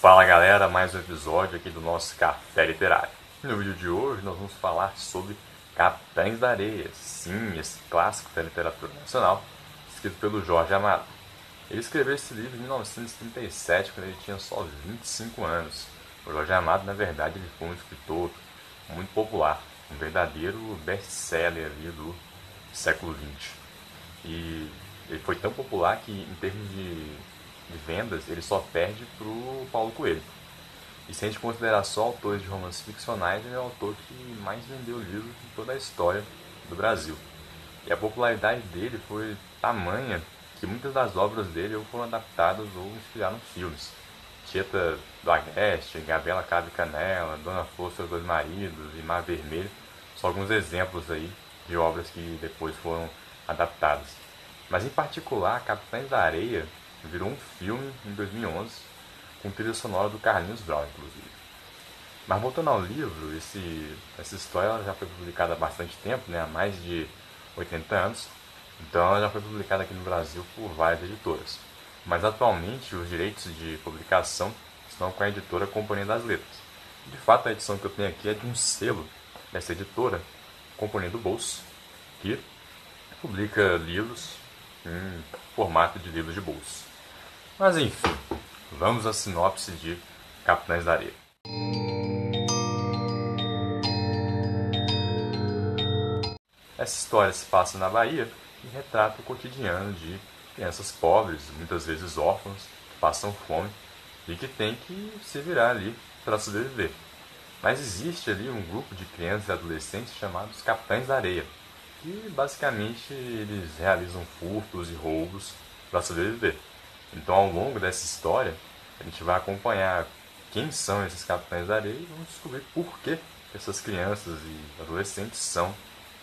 Fala galera, mais um episódio aqui do nosso Café Literário. No vídeo de hoje nós vamos falar sobre Capitães da Areia, sim, esse clássico da literatura nacional, escrito pelo Jorge Amado. Ele escreveu esse livro em 1937, quando ele tinha só 25 anos. O Jorge Amado, na verdade, ele foi um escritor muito popular, um verdadeiro best-seller ali do século XX. E ele foi tão popular que, em termos de vendas, ele só perde para o Paulo Coelho. E se a gente considerar só autores de romances ficcionais, ele é o autor que mais vendeu livros de toda a história do Brasil. E a popularidade dele foi tamanha que muitas das obras dele ou foram adaptadas ou inspiraram filmes. Tieta do Agreste, Gabriela Cravo e Canela, Dona Flor, Seus Dois Maridos e Mar Vermelho são alguns exemplos aí de obras que depois foram adaptadas. Mas em particular, Capitães da Areia virou um filme em 2011, com trilha sonora do Carlinhos Brown, inclusive. Mas voltando ao livro, essa história já foi publicada há bastante tempo, né, há mais de 80 anos, então ela já foi publicada aqui no Brasil por várias editoras. Mas atualmente os direitos de publicação estão com a editora Companhia das Letras. De fato, a edição que eu tenho aqui é de um selo dessa editora, Companhia do Bolso, que publica livros em formato de livros de bolso. Mas enfim, vamos à sinopse de Capitães da Areia. Essa história se passa na Bahia e retrata o cotidiano de crianças pobres, muitas vezes órfãs, que passam fome e que têm que se virar ali para sobreviver. Mas existe ali um grupo de crianças e adolescentes chamados Capitães da Areia, que basicamente eles realizam furtos e roubos para sobreviver. Então, ao longo dessa história, a gente vai acompanhar quem são esses Capitães da Areia e vamos descobrir por que essas crianças e adolescentes são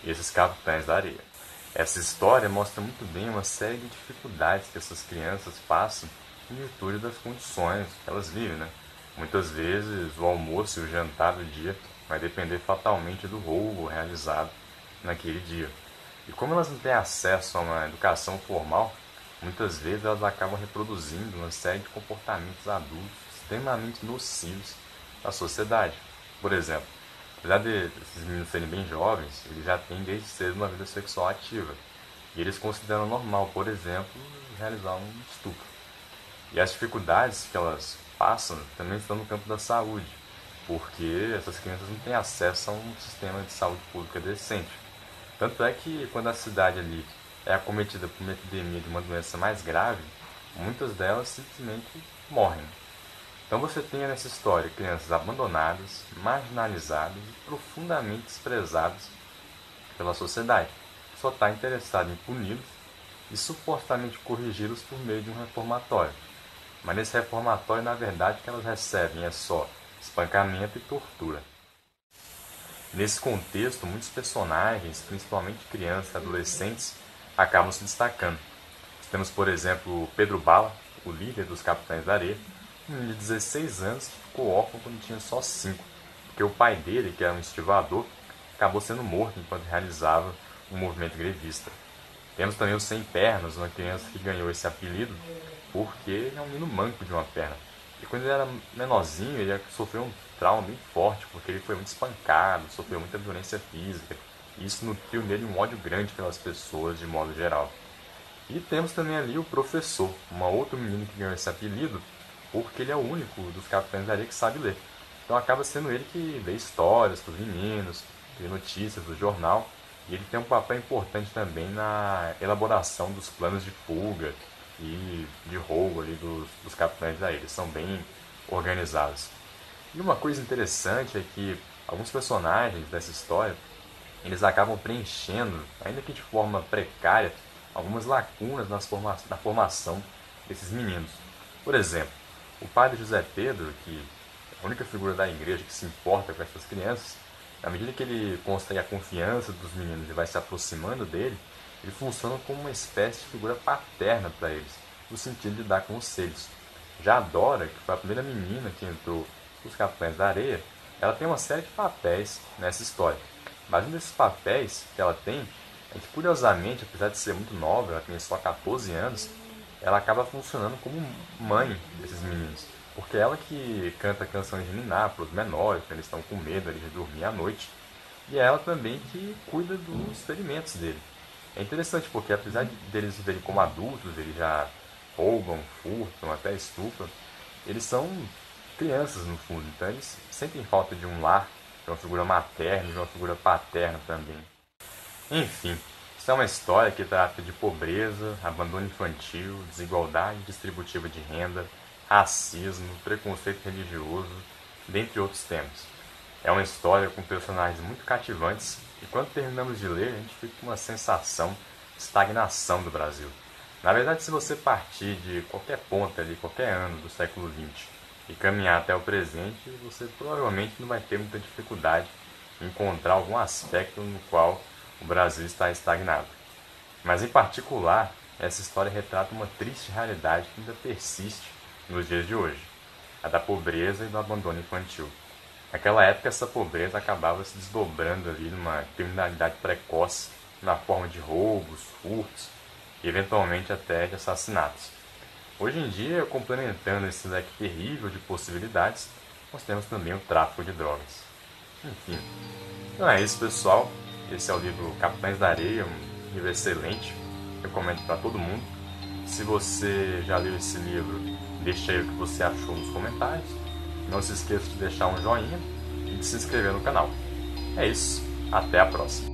esses Capitães da Areia. Essa história mostra muito bem uma série de dificuldades que essas crianças passam em virtude das condições que elas vivem, né? Muitas vezes o almoço e o jantar do dia vai depender fatalmente do roubo realizado naquele dia. E como elas não têm acesso a uma educação formal, muitas vezes elas acabam reproduzindo uma série de comportamentos adultos extremamente nocivos à sociedade. Por exemplo, apesar desses meninos serem bem jovens, eles já têm desde cedo uma vida sexual ativa. E eles consideram normal, por exemplo, realizar um estupro. E as dificuldades que elas passam também estão no campo da saúde, porque essas crianças não têm acesso a um sistema de saúde pública decente. Tanto é que quando a cidade ali é acometida por uma epidemia de uma doença mais grave, muitas delas simplesmente morrem. Então você tem nessa história crianças abandonadas, marginalizadas e profundamente desprezadas pela sociedade, que só está interessada em puni-los e supostamente corrigi-los por meio de um reformatório. Mas nesse reformatório, na verdade, o que elas recebem é só espancamento e tortura. Nesse contexto, muitos personagens, principalmente crianças e adolescentes, acabam se destacando. Temos, por exemplo, Pedro Bala, o líder dos Capitães da Areia, um menino de 16 anos que ficou órfão quando tinha só 5, porque o pai dele, que era um estivador, acabou sendo morto enquanto realizava um movimento grevista. Temos também o Sem Pernas, uma criança que ganhou esse apelido porque ele é um menino manco de uma perna. E quando ele era menorzinho, ele sofreu um trauma bem forte, porque ele foi muito espancado, sofreu muita violência física. E isso nutriu nele um ódio grande pelas pessoas de modo geral. E temos também ali o Professor, um outro menino que ganhou esse apelido, porque ele é o único dos Capitães da Areia que sabe ler. Então acaba sendo ele que lê histórias para os meninos, lê notícias do jornal, e ele tem um papel importante também na elaboração dos planos de fuga e de roubo ali dos Capitães da Areia. Eles são bem organizados. E uma coisa interessante é que alguns personagens dessa história, eles acabam preenchendo, ainda que de forma precária, algumas lacunas na formação desses meninos. Por exemplo, o padre José Pedro, que é a única figura da igreja que se importa com essas crianças, à medida que ele constrói a confiança dos meninos e vai se aproximando dele, ele funciona como uma espécie de figura paterna para eles, no sentido de dar conselhos. Já a Dora, que foi a primeira menina que entrou nos Capitães da Areia, ela tem uma série de papéis nessa história. Mas um desses papéis que ela tem é que, curiosamente, apesar de ser muito nova, ela tem só 14 anos, ela acaba funcionando como mãe desses meninos. porque é ela que canta canções de niná para os menores, quando eles estão com medo ali de dormir à noite, e é ela também que cuida dos ferimentos dele. É interessante porque apesar deles viverem como adultos, eles já roubam, furtam, até estupram, eles são crianças no fundo, então eles sentem falta de um lar, de uma figura materna, de uma figura paterna também. Enfim, isso é uma história que trata de pobreza, abandono infantil, desigualdade distributiva de renda, racismo, preconceito religioso, dentre outros temas. É uma história com personagens muito cativantes e quando terminamos de ler, a gente fica com uma sensação de estagnação do Brasil. Na verdade, se você partir de qualquer ponto ali, qualquer ano do século XX e caminhar até o presente, você provavelmente não vai ter muita dificuldade em encontrar algum aspecto no qual o Brasil está estagnado. Mas, em particular, essa história retrata uma triste realidade que ainda persiste nos dias de hoje, a da pobreza e do abandono infantil. Naquela época, essa pobreza acabava se desdobrando ali numa criminalidade precoce, na forma de roubos, furtos e eventualmente até de assassinatos. Hoje em dia, complementando esse leque terrível de possibilidades, nós temos também o tráfico de drogas. Enfim, então é isso, pessoal. Esse é o livro Capitães da Areia, um livro excelente, recomendo para todo mundo. Se você já leu esse livro, deixe aí o que você achou nos comentários. Não se esqueça de deixar um joinha e de se inscrever no canal. É isso, até a próxima.